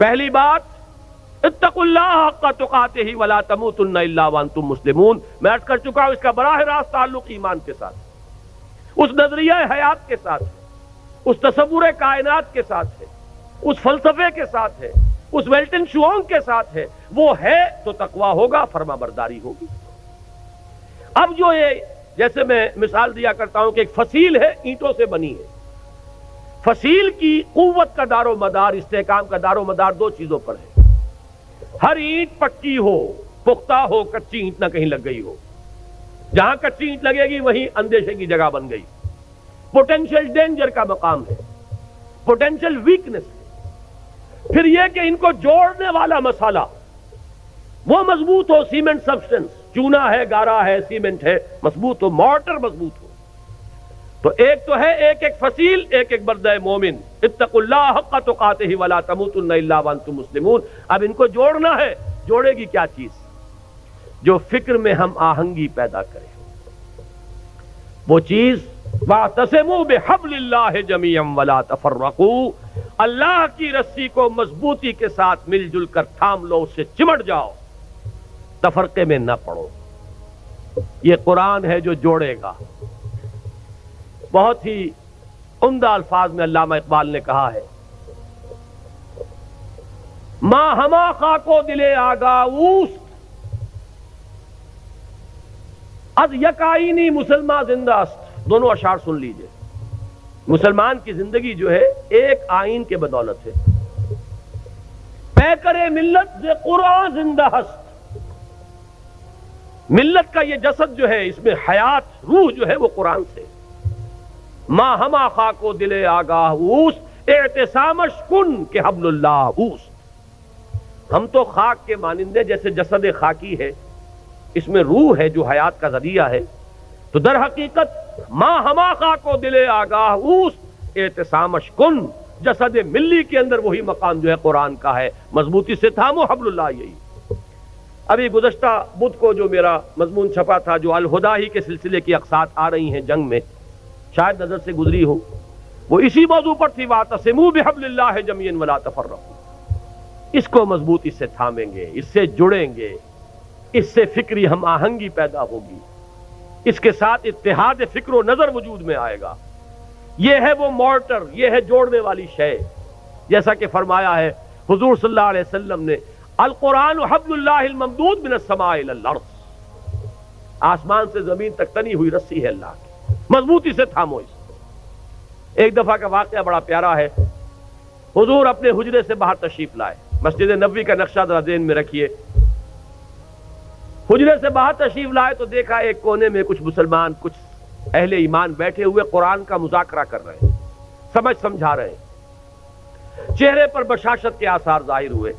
پہلی بات اتقوا اللہ حق تقاتہ ولا تموتن الا وانتم مسلمون، میں عرض کر چکا ہوں اس کا براہ راست تعلق ایمان کے ساتھ، اس نظریہ حیات کے ساتھ ہے، اس تصور کائنات کے ساتھ ہے، اس فلسفے کے ساتھ ہے، اس ویلٹن شوانگ کے ساتھ ہے، وہ ہے تو تقویٰ ہوگا، فرما برداری ہوگی۔ اب جو یہ جیسے میں مثال دیا کرتا ہوں کہ ایک فصیل ہے، اینٹوں سے بنی ہے، فصیل کی قوت کا دار و مدار، استحکام کا دار و مدار دو چیزوں پر ہے، ہر اینٹ پکی ہو، پختہ ہو، کچی اینٹ نہ کہیں لگ گئی ہو، جہاں کچی اینٹ لگے گی وہیں اندیشے کی جگہ بن گئی، پوٹینشیل ڈینجر کا مقام ہے، پوٹینشیل ویکنس ہے۔ پھر یہ کہ ان کو جوڑنے والا مسالہ وہ مضبوط ہو، سیمنٹ سبسٹنس، چونا ہے، گارا ہے، سیمنٹ ہے، مضبوط ہو، مارٹر مضبوط ہو۔ تو ایک تو ہے ایک ایک فصیل، ایک ایک بردہ مومن، اتقوا اللہ حق تقاتہ ولا تموتن الا وانتم مسلمون۔ اب ان کو جوڑنا ہے، جوڑے گی کیا چیز؟ جو فکر میں ہم آہنگی پیدا کرے، وہ چیز واعتصموا بحبل اللہ جميعا ولا تفرقوا، اللہ کی رسی کو مضبوطی کے ساتھ مل جل کر تھام لو، اس سے چمٹ جاؤ، تفرقے میں نہ پڑو۔ یہ قرآن ہے جو جوڑے گا۔ بہت ہی عمدہ الفاظ میں علامہ اقبال نے کہا ہے، ماں ہما خاکو دلے آگاہ اوست، از یک آئینی مسلمان زندہ است۔ دونوں اشعار سن لیجئے۔ مسلمان کی زندگی جو ہے ایک آئین کے بدولت ہے، پیکر ملت سے قرآن زندہ ہست۔ ملت کا یہ جسد جو ہے، اس میں حیات، روح جو ہے وہ قرآن سے۔ ماں ہما خاکو دلے آگاہ اوست، اعتصامش کن کہ حبل اللہ اوست۔ ہم تو خاک کے مانندے جیسے جسد خاکی ہے، اس میں روح ہے جو حیات کا ذریعہ ہے، تو در حقیقت ماں ہما خاکو دلے آگاہ اوست، اعتصامش کن، جسد ملی کے اندر وہی مقام جو ہے قرآن کا ہے، مضبوطی سے تھامو حبل اللہ۔ یہی ابھی گزشتہ بدھ کو جو میرا مضمون چھپا تھا، جو الہدا ہی کے سلسلے کی اقساط آ رہی ہیں جنگ میں، شاید نظر سے گزری ہو، وہ اسی موضوع پر تھی، واعتصموا بحبل اللہ جميعا ولا تفرقوا۔ اس کو مضبوطی سے تھامیں گے، اس سے جڑیں گے، اس سے فکری ہم آہنگی پیدا ہوگی، اس کے ساتھ اتحاد فکر و نظر وجود میں آئے گا۔ یہ ہے وہ مارٹر، یہ ہے جوڑنے والی شے، جیسا کہ فرمایا ہے حضور صلی اللہ علیہ وسلم نے، القرآن حبل اللہ الممدود من السماء الى الارض، آسمان سے زمین تک تنی ہوئی رسی ہے اللہ کی، مضبوطی سے تھامو اس کو۔ ایک دفعہ کا واقعہ بڑا پیارا ہے، حضور اپنے حجرے سے باہر تشریف لائے، مسجد نبوی کا نقشہ ذرا ذہن میں رکھیے، حجرے سے باہر تشریف لائے تو دیکھا ایک کونے میں کچھ مسلمان، کچھ اہل ایمان بیٹھے ہوئے قرآن کا مذاکرہ کر رہے ہیں، سمجھا رہے ہیں، چہرے پر بشاشت کے آثار ظاہر ہوئے۔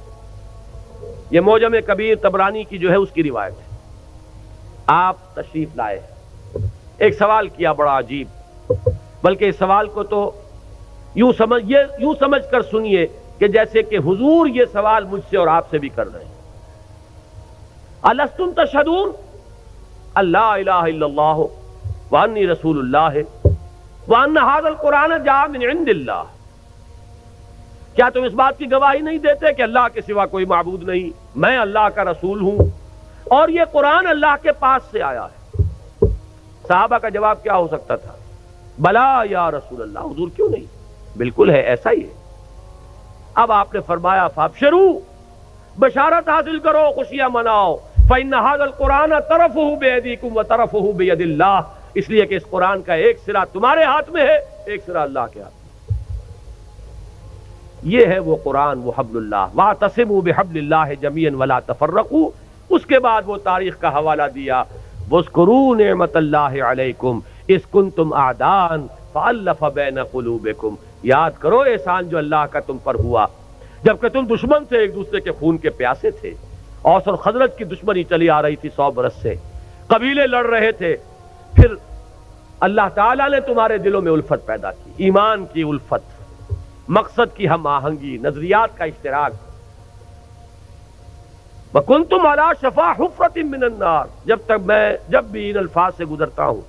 یہ معجم کبیر طبرانی کی جو ہے اس کی روایت ہے۔ آپ تشریف لائے، ایک سوال کیا بڑا عجیب، بلکہ اس سوال کو تو یوں سمجھ کر سنیے کہ جیسے کہ حضور یہ سوال مجھ سے اور آپ سے بھی کر رہے ہیں۔ الستم تشہدون اللہ الہ الا اللہ وانی رسول اللہ وان ھذا القرآن جاء من عند اللہ، کیا تم اس بات کی گواہی نہیں دیتے کہ اللہ کے سوا کوئی معبود نہیں، میں اللہ کا رسول ہوں اور یہ قرآن اللہ کے پاس سے آیا ہے؟ صحابہ کا جواب کیا ہو سکتا تھا؟ بلا یا رسول اللہ، حضور کیوں نہیں، بالکل ہے، ایسا ہی ہے۔ اب آپ نے فرمایا فابشروا، بشارت حاصل کرو، خوشیاں مناؤ، فإن هذا القرآن طرفه بيديكم وطرفه بيد الله، اس لیے کہ اس قرآن کا ایک سرا تمہارے ہاتھ میں ہے، ایک سرا اللہ کے ہاتھ میں۔ یہ ہے وہ قرآن، وہ حبل اللہ، واعتصموا بحبل اللہ جميعا ولا تفرقوا۔ اس کے بعد وہ تاریخ کا حوالہ دیا، واذکروا نعمت اللہ علیکم اذ کنتم اعداء فالف بین قلوبکم، یاد کرو احسان جو اللہ کا تم پر ہوا جبکہ تم دشمن سے، ایک دوسرے کے خون کے پیاسے تھے۔ اوس اور خزرج کی دشمنی چلی آ رہی تھی 100 برس سے، قبیلے لڑ رہے تھے، پھر اللہ تعالیٰ نے تمہارے دلوں میں الفت پیدا کی، ایمان کی الفت، مقصد کی ہم آہنگی، نظریات کا اشتراک۔ وَكُنْتُمْ عَلَى شَفَا حُفْرَةٍ مِّنَ النَّارِ، جب بھی ان الفاظ سے گزرتا ہوں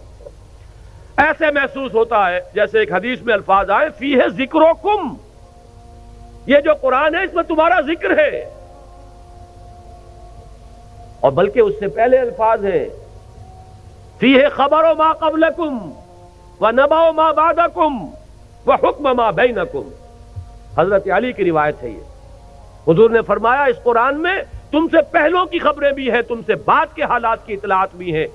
ایسے محسوس ہوتا ہے جیسے ایک حدیث میں الفاظ آئے فیہ ذکرکم، یہ جو قرآن ہے اس میں تمہارا ذکر ہے، اور بلکہ اس سے پہلے الفاظ ہیں فیہ خبر ما قبلکم ونبأ ما بعدکم وحکم ما بینکم۔ حضرت علی کی روایت ہے یہ، حضور نے فرمایا اس قرآن میں تم سے پہلوں کی خبریں بھی ہیں، تم سے بعد کے حالات کی اطلاعات بھی ہیں،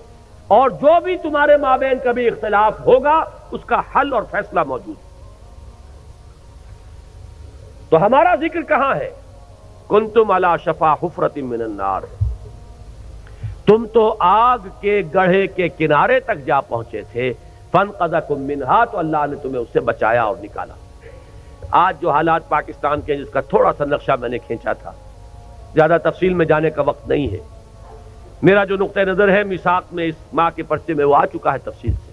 اور جو بھی تمہارے مابین کبھی اختلاف ہوگا اس کا حل اور فیصلہ موجود ہے۔ تو ہمارا ذکر کہاں ہے؟ کنتم علی شفا حفرۃ من النار، تم تو آگ کے گڑھے کے کنارے تک جا پہنچے تھے، فانقذکم منہا، تو اللہ نے تمہیں اس سے بچایا اور نکالا۔ آج جو حالات پاکستان کے، جس کا تھوڑا سا نقشہ میں نے کھینچا تھا، زیادہ تفصیل میں جانے کا وقت نہیں ہے، میرا جو نقطہ نظر ہے میثاق میں اس ماہ کے پرچے میں وہ آ چکا ہے تفصیل سے،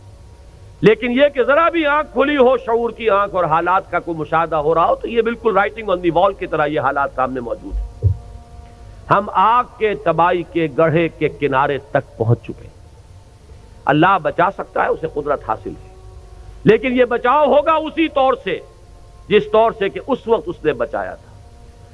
لیکن یہ کہ ذرا بھی آنکھ کھلی ہو، شعور کی آنکھ، اور حالات کا کوئی مشاہدہ ہو رہا ہو، تو یہ بالکل رائٹنگ آن دی وال کی طرح یہ حالات سامنے موجود ہیں۔ ہم آگ کے تباہی کے گڑھے کے کنارے تک پہنچ چکے ہیں۔ اللہ بچا سکتا ہے، اسے قدرت حاصل ہے، لیکن یہ بچاؤ ہوگا اسی طور سے جس طور سے کہ اس وقت اس نے بچایا تھا،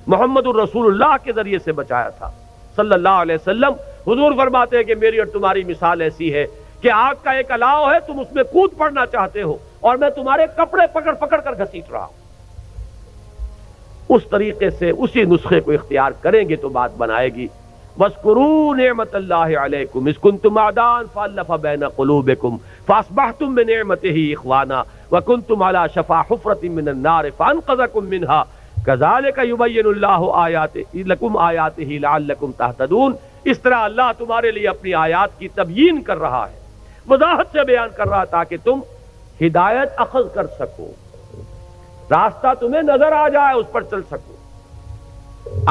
محمد الرسول اللہ کے ذریعے سے بچایا تھا صلی اللہ علیہ وسلم۔ حضور فرماتے ہیں کہ میری اور تمہاری مثال ایسی ہے کہ آگ کا ایک الاؤ ہے، تم اس میں کود پڑنا چاہتے ہو اور میں تمہارے کپڑے پکڑ پکڑ کر گھسیٹ رہا ہوں۔ اس طریقے سے اسی نسخے کو اختیار کریں گے تو بات بنائے گی۔ وَاذْكُرُوا نِعْمَةَ اللَّهِ عَلَيْكُمْ إِذْ كُنْتُمْ أَعْدَاءً فَأَلَّفَ بَيْنَ قُلُوبِكُمْ فَأَصْبَحْتُمْ بِنِعْمَتِهِ إِخْوَانًا وَكُنْتُمْ عَلَى شَفَا حُفْرَةٍ مِّنَ النَّارِ فَأَنقَذَكُم مِّنْهَا كَذَلِكَ يُبَيِّنُ اللَّهُ آيَاتِهِ لَكُمْ آيَاتِهِ لَعَلَّكُمْ تَهْتَدُونَ۔ اس طرح اللہ تمہارے لیے اپنی آیات کی تبیین کر رہا ہے، وضاحت سے بیان کر رہا تاکہ تم ہدایت اخذ کر سکو، راستہ تمہیں نظر آ جائے، اس پر چل سکو۔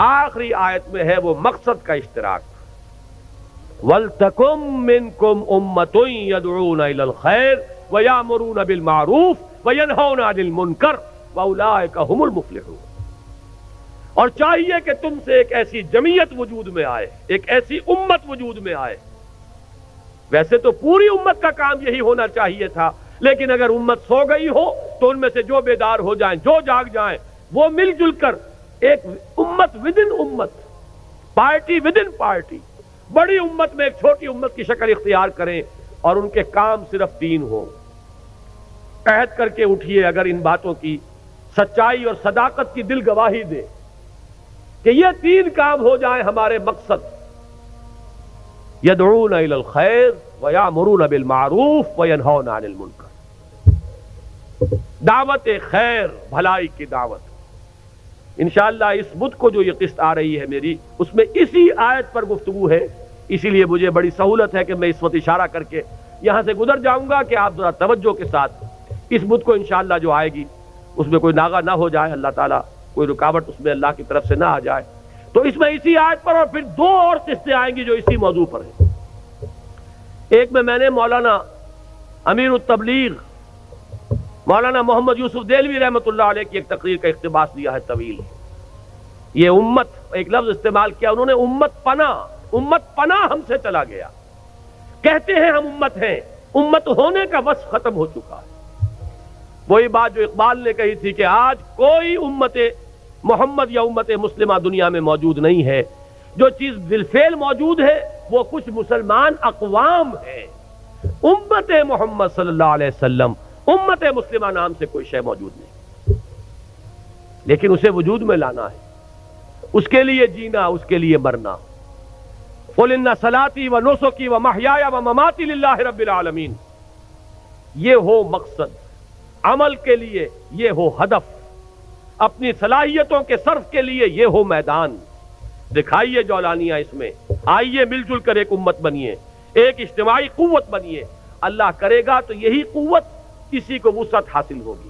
آخری آیت میں ہے وہ مقصد کا اشتراک، وَلْتَكُن مِّنكُمْ أُمَّةٌ يَدْعُونَ إِلَى الْخَيْرِ وَيَأْمُرُونَ بِالْمَعْرُوفِ وَيَنْهَوْنَ عَنِ الْمُنكَرِ وَأُولَٰئِكَ هُمُ الْمُفْلِحُونَ۔ اور چاہیے کہ تم سے ایک ایسی جمعیت وجود میں آئے، ایک ایسی امت وجود میں آئے۔ ویسے تو پوری امت کا کام یہی ہونا چاہیے تھا، لیکن اگر امت سو گئی ہو تو ان میں سے جو بیدار ہو جائیں، جو جاگ جائیں، وہ مل جل کر ایک امت ودن امت، پارٹی ودن پارٹی، بڑی امت میں ایک چھوٹی امت کی شکل اختیار کریں، اور ان کے کام صرف 3 ہوں۔ عہد کر کے اٹھیے اگر ان باتوں کی سچائی اور صداقت کی دل گواہی دے کہ یہ 3 کام ہو جائیں ہمارے مقصد، یدعون الی الخیر ویامرون بالمعروف وینہون عن المنکر، دعوت خیر، بھلائی کی دعوت۔ انشاءاللہ اس بدھ کو جو یہ قسط آ رہی ہے میری، اس میں اسی آیت پر گفتگو ہے، اسی لیے مجھے بڑی سہولت ہے کہ میں اس وقت اشارہ کر کے یہاں سے گزر جاؤں گا کہ آپ ذرا توجہ کے ساتھ اس بدھ کو انشاءاللہ جو آئے گی اس میں کوئی ناغہ نہ ہو جائے، اللہ تعالیٰ کوئی رکاوٹ اس میں اللہ کی طرف سے نہ آ جائے۔ تو اس میں اسی آیت پر، اور پھر 2 اور قسطیں آئیں گی جو اسی موضوع پر ہیں۔ ایک میں نے مولانا امیر التبلیغ مولانا محمد یوسف دہلوی رحمۃ اللہ علیہ کی ایک تقریر کا اقتباس دیا ہے طویل۔ یہ امت، ایک لفظ استعمال کیا انہوں نے، امت پناہ ہم سے چلا گیا۔ کہتے ہیں ہم امت ہیں، امت ہونے کا وصف ختم ہو چکا ہے۔ وہی بات جو اقبال نے کہی تھی کہ آج کوئی امت محمد یا امت مسلمہ دنیا میں موجود نہیں ہے، جو چیز بالفعل موجود ہے وہ کچھ مسلمان اقوام ہیں، امت محمد صلی اللہ علیہ وسلم، امت مسلمہ نام سے کوئی شے موجود نہیں، لیکن اسے وجود میں لانا ہے، اس کے لیے جینا، اس کے لیے مرنا۔ قُلْ إِنَّ صَلَاتِي وَنُسُكِي وَمَحْيَايَ وَمَمَاتِي لِلَّهِ رَبِّ الْعَالَمِينَ۔ یہ ہو مقصد، عمل کے لیے یہ ہو ہدف، اپنی صلاحیتوں کے صرف کے لیے یہ ہو میدان۔ دکھائیے جولانیاں اس میں، آئیے مل جل کر ایک امت بنیے، ایک اجتماعی قوت بنیے۔ اللہ کرے گا تو یہی قوت، اسی کو وسعت حاصل ہوگی،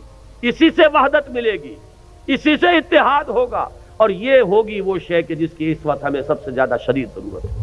اسی سے وحدت ملے گی، اسی سے اتحاد ہوگا، اور یہ ہوگی وہ شے کہ جس کی اس وقت ہمیں سب سے زیادہ شدید ضرورت ہے۔